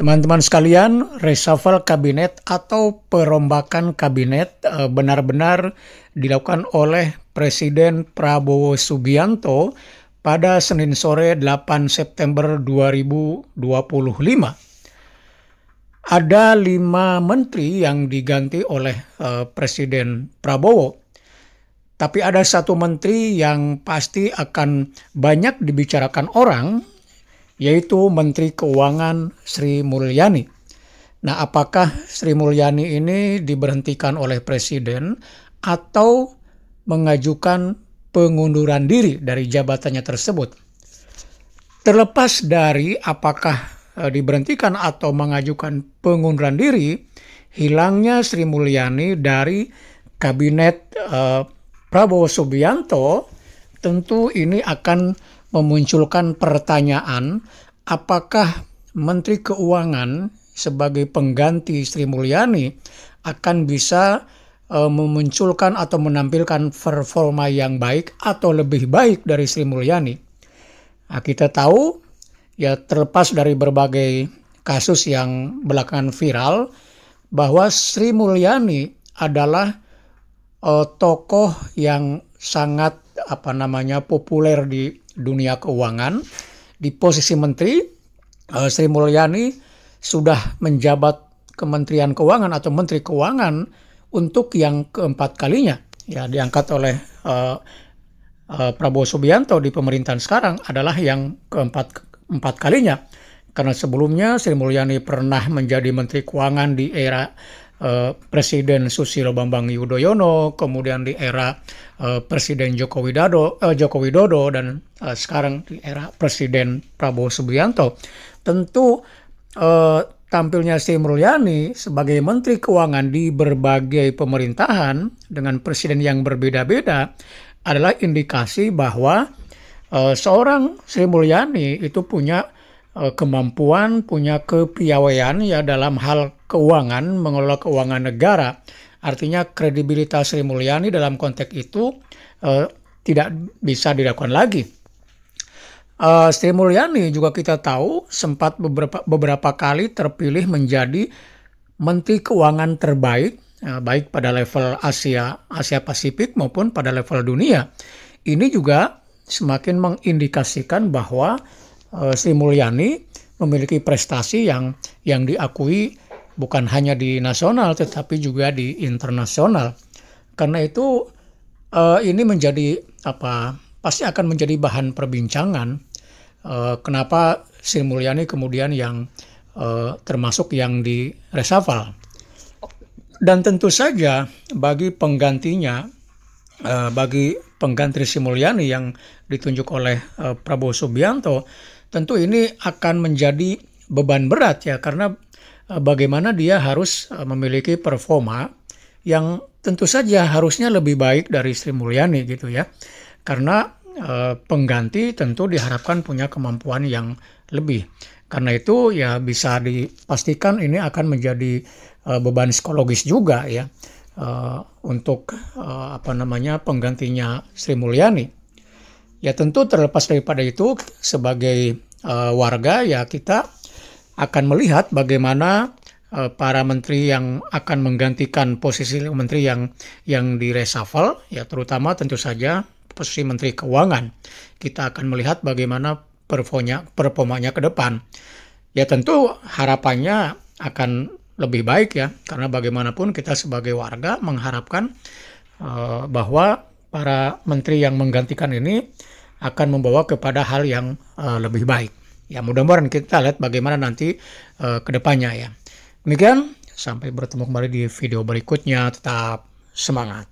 Teman-teman sekalian, reshuffle kabinet atau perombakan kabinet benar-benar dilakukan oleh Presiden Prabowo Subianto pada Senin sore 8 September 2025. Ada 5 menteri yang diganti oleh Presiden Prabowo. Tapi ada 1 menteri yang pasti akan banyak dibicarakan orang, yaitu Menteri Keuangan Sri Mulyani. Nah, apakah Sri Mulyani ini diberhentikan oleh Presiden atau mengajukan pengunduran diri dari jabatannya tersebut? Terlepas dari apakah diberhentikan atau mengajukan pengunduran diri, hilangnya Sri Mulyani dari kabinet Prabowo Subianto tentu ini akan memunculkan pertanyaan, apakah Menteri Keuangan sebagai pengganti Sri Mulyani akan bisa memunculkan atau menampilkan performa yang baik atau lebih baik dari Sri Mulyani. Nah, kita tahu ya, terlepas dari berbagai kasus yang belakangan viral, bahwa Sri Mulyani adalah tokoh yang sangat populer di dunia keuangan. Di posisi menteri, Sri Mulyani sudah menjabat Kementerian Keuangan atau Menteri Keuangan untuk yang keempat kalinya. Ya, diangkat oleh Prabowo Subianto di pemerintahan sekarang adalah yang keempat kalinya. Karena sebelumnya Sri Mulyani pernah menjadi Menteri Keuangan di era Presiden Susilo Bambang Yudhoyono, kemudian di era Presiden Joko Widodo, dan sekarang di era Presiden Prabowo Subianto. Tentu tampilnya Sri Mulyani sebagai Menteri Keuangan di berbagai pemerintahan dengan presiden yang berbeda-beda adalah indikasi bahwa seorang Sri Mulyani itu punya kemampuan, punya kepiawaian ya dalam hal keuangan, mengelola keuangan negara. Artinya kredibilitas Sri Mulyani dalam konteks itu tidak bisa diragukan lagi. Sri Mulyani juga kita tahu sempat beberapa kali terpilih menjadi Menteri Keuangan terbaik, baik pada level Asia Pasifik maupun pada level dunia. Ini juga semakin mengindikasikan bahwa Sri Mulyani memiliki prestasi yang diakui bukan hanya di nasional tetapi juga di internasional. Karena itu ini menjadi pasti akan menjadi bahan perbincangan. Kenapa Sri Mulyani kemudian yang termasuk yang di reshuffle. Dan tentu saja bagi penggantinya, bagi pengganti Sri Mulyani yang ditunjuk oleh Prabowo Subianto, tentu ini akan menjadi beban berat ya, karena bagaimana dia harus memiliki performa yang tentu saja harusnya lebih baik dari Sri Mulyani gitu ya. Karena pengganti tentu diharapkan punya kemampuan yang lebih. Karena itu ya bisa dipastikan ini akan menjadi beban psikologis juga ya untuk penggantinya Sri Mulyani. Ya tentu terlepas daripada itu, sebagai warga ya kita akan melihat bagaimana para menteri yang akan menggantikan posisi menteri yang di reshuffle, ya terutama tentu saja posisi Menteri Keuangan. Kita akan melihat bagaimana performanya ke depan. Ya tentu harapannya akan lebih baik ya, karena bagaimanapun kita sebagai warga mengharapkan bahwa para menteri yang menggantikan ini akan membawa kepada hal yang lebih baik. Ya mudah-mudahan kita lihat bagaimana nanti ke depannya ya. Demikian, sampai bertemu kembali di video berikutnya. Tetap semangat.